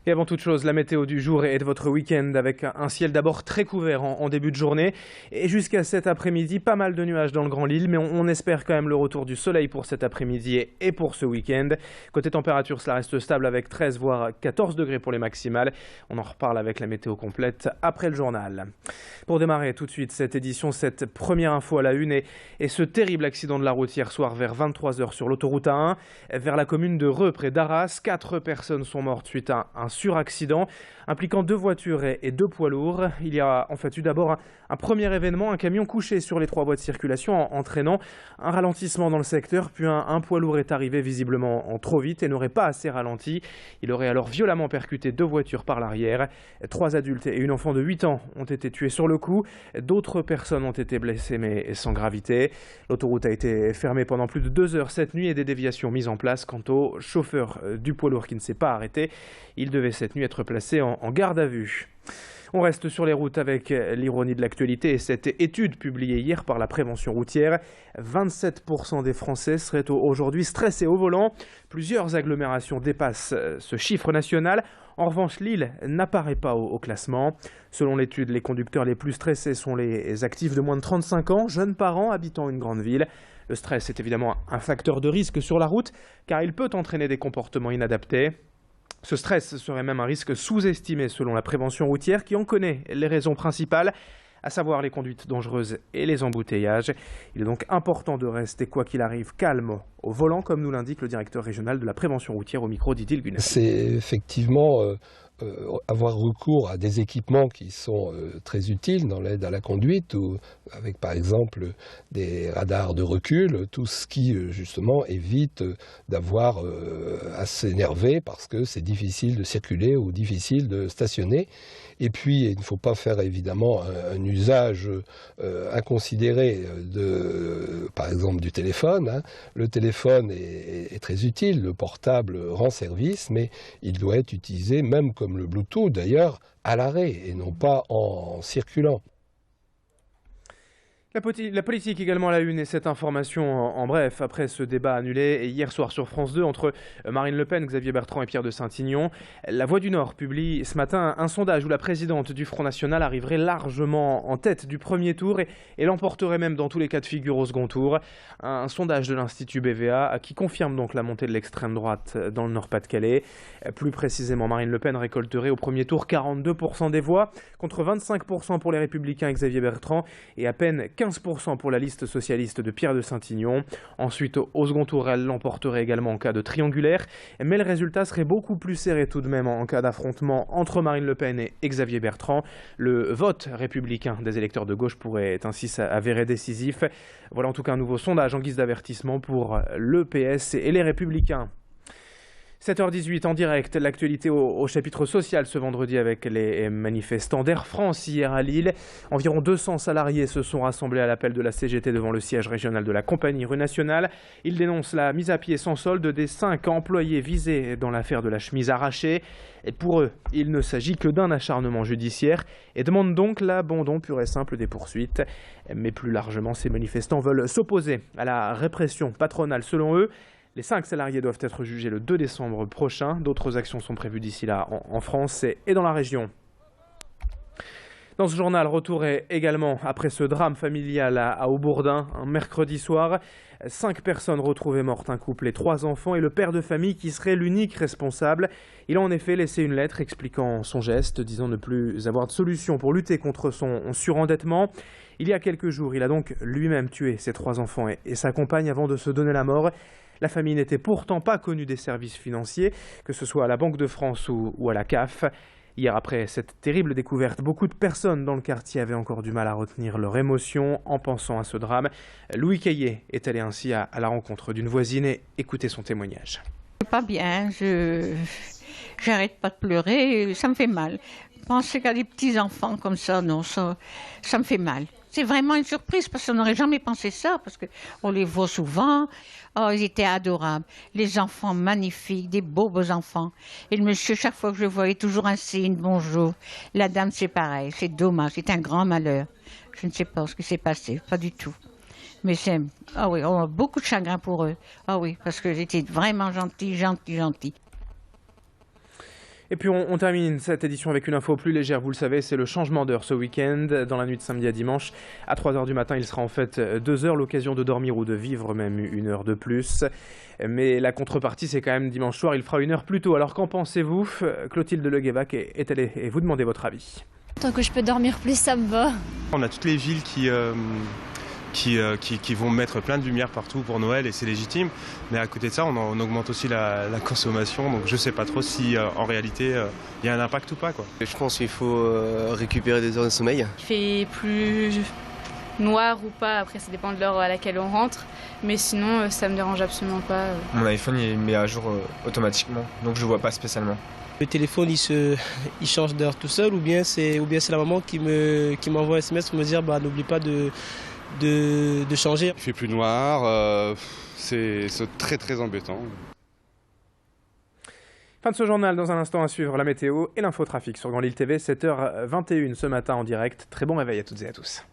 Et avant toute chose, la météo du jour et de votre week-end avec un ciel d'abord très couvert en début de journée. Et jusqu'à cet après-midi, pas mal de nuages dans le Grand Lille, mais on espère quand même le retour du soleil pour cet après-midi et pour ce week-end. Côté température, cela reste stable avec 13 voire 14 degrés pour les maximales. On en reparle avec la météo complète après le journal. Pour démarrer tout de suite cette édition, cette première info à la une et ce terrible accident de la route hier soir vers 23h sur l'autoroute A1 vers la commune de Reux près d'Arras. 4 personnes sont mortes suite à un suraccident impliquant 2 voitures et 2 poids lourds. Il y a en fait eu d'abord un premier événement, un camion couché sur les 3 voies de circulation entraînant un ralentissement dans le secteur, puis un poids lourd est arrivé visiblement en trop vite et n'aurait pas assez ralenti. Il aurait alors violemment percuté 2 voitures par l'arrière. 3 adultes et une enfant de 8 ans ont été tués sur le coup. D'autres personnes ont été blessées mais sans gravité. L'autoroute a été fermée pendant plus de 2 heures cette nuit et des déviations mises en place. Quant au chauffeur du poids lourd qui ne s'est pas arrêté, il devait cette nuit être placé en garde à vue. On reste sur les routes avec l'ironie de l'actualité et cette étude publiée hier par la prévention routière. 27% des Français seraient aujourd'hui stressés au volant. Plusieurs agglomérations dépassent ce chiffre national. En revanche, Lille n'apparaît pas au classement. Selon l'étude, les conducteurs les plus stressés sont les actifs de moins de 35 ans, jeunes parents habitant une grande ville. Le stress est évidemment un facteur de risque sur la route car il peut entraîner des comportements inadaptés. Ce stress serait même un risque sous-estimé selon la prévention routière qui en connaît les raisons principales, à savoir les conduites dangereuses et les embouteillages. Il est donc important de rester, quoi qu'il arrive, calme au volant, comme nous l'indique le directeur régional de la prévention routière au micro d'Idil Gunel. C'est effectivement avoir recours à des équipements qui sont très utiles dans l'aide à la conduite, ou avec par exemple des radars de recul, tout ce qui justement évite d'avoir à s'énerver parce que c'est difficile de circuler ou difficile de stationner. Et puis il ne faut pas faire évidemment un usage inconsidéré par exemple du téléphone. Hein. Le téléphone est très utile, le portable rend service, mais il doit être utilisé même comme le Bluetooth d'ailleurs, à l'arrêt et non pas en circulant. La politique également à la une et cette information en bref après ce débat annulé hier soir sur France 2 entre Marine Le Pen, Xavier Bertrand et Pierre de Saintignon. La Voix du Nord publie ce matin un sondage où la présidente du Front National arriverait largement en tête du premier tour et l'emporterait même dans tous les cas de figure au second tour. Un sondage de l'Institut BVA qui confirme donc la montée de l'extrême droite dans le Nord-Pas-de-Calais. Plus précisément, Marine Le Pen récolterait au premier tour 42% des voix contre 25% pour les Républicains et Xavier Bertrand et à peine 15% pour la liste socialiste de Pierre de Saintignon. Ensuite, au second tour, elle l'emporterait également en cas de triangulaire. Mais le résultat serait beaucoup plus serré tout de même en cas d'affrontement entre Marine Le Pen et Xavier Bertrand. Le vote républicain des électeurs de gauche pourrait ainsi s'avérer décisif. Voilà en tout cas un nouveau sondage en guise d'avertissement pour le PS et les Républicains. 7h18 en direct, l'actualité au chapitre social ce vendredi avec les manifestants d'Air France hier à Lille. Environ 200 salariés se sont rassemblés à l'appel de la CGT devant le siège régional de la compagnie rue nationale. Ils dénoncent la mise à pied sans solde des 5 employés visés dans l'affaire de la chemise arrachée. Et pour eux, il ne s'agit que d'un acharnement judiciaire et demandent donc l'abandon pur et simple des poursuites. Mais plus largement, ces manifestants veulent s'opposer à la répression patronale selon eux. Les 5 salariés doivent être jugés le 2 décembre prochain. D'autres actions sont prévues d'ici là en France et dans la région. Dans ce journal, retour également après ce drame familial à Aubourdin, un mercredi soir. 5 personnes retrouvées mortes, un couple et 3 enfants, et le père de famille qui serait l'unique responsable. Il a en effet laissé une lettre expliquant son geste, disant ne plus avoir de solution pour lutter contre son surendettement. Il y a quelques jours, il a donc lui-même tué ses 3 enfants et sa compagne avant de se donner la mort. La famille n'était pourtant pas connue des services financiers, que ce soit à la Banque de France ou à la CAF. Hier, après cette terrible découverte, beaucoup de personnes dans le quartier avaient encore du mal à retenir leur émotion en pensant à ce drame. Louis Caillé est allé ainsi à la rencontre d'une voisine et écoutez son témoignage. Pas bien, j'arrête pas de pleurer, ça me fait mal. Penser qu'à des petits-enfants comme ça, non, ça me fait mal. C'est vraiment une surprise parce qu'on n'aurait jamais pensé ça, parce qu'on les voit souvent. Oh, ils étaient adorables. Les enfants magnifiques, des beaux enfants. Et le monsieur, chaque fois que je le voyais, toujours un signe, bonjour. La dame, c'est pareil, c'est dommage, c'est un grand malheur. Je ne sais pas ce qui s'est passé, pas du tout. Mais ah oui, on a beaucoup de chagrin pour eux. Ah oui, parce que j'étais vraiment gentil. Et puis on termine cette édition avec une info plus légère, vous le savez, c'est le changement d'heure ce week-end. Dans la nuit de samedi à dimanche, à 3h du matin, il sera en fait 2 heures, l'occasion de dormir ou de vivre même 1 heure de plus. Mais la contrepartie, c'est quand même dimanche soir, il fera 1 heure plus tôt. Alors qu'en pensez-vous? Clotilde Leguévac est allée et vous demandez votre avis. Tant que je peux dormir plus, ça me va. On a toutes les villes qui vont mettre plein de lumière partout pour Noël et c'est légitime. Mais à côté de ça, on augmente aussi la consommation. Donc je ne sais pas trop si en réalité il y a un impact ou pas, quoi. Je pense qu'il faut récupérer des heures de sommeil. Il fait plus noir ou pas, après ça dépend de l'heure à laquelle on rentre. Mais sinon, ça me dérange absolument pas. Mon iPhone il met à jour automatiquement, donc je vois pas spécialement. Le téléphone il change d'heure tout seul ou bien c'est la maman qui m'envoie un SMS pour me dire n'oublie pas de changer. Il fait plus noir, c'est très très embêtant. Fin de ce journal, dans un instant à suivre la météo et l'infotrafic sur Grand Lille TV, 7h21 ce matin en direct. Très bon réveil à toutes et à tous.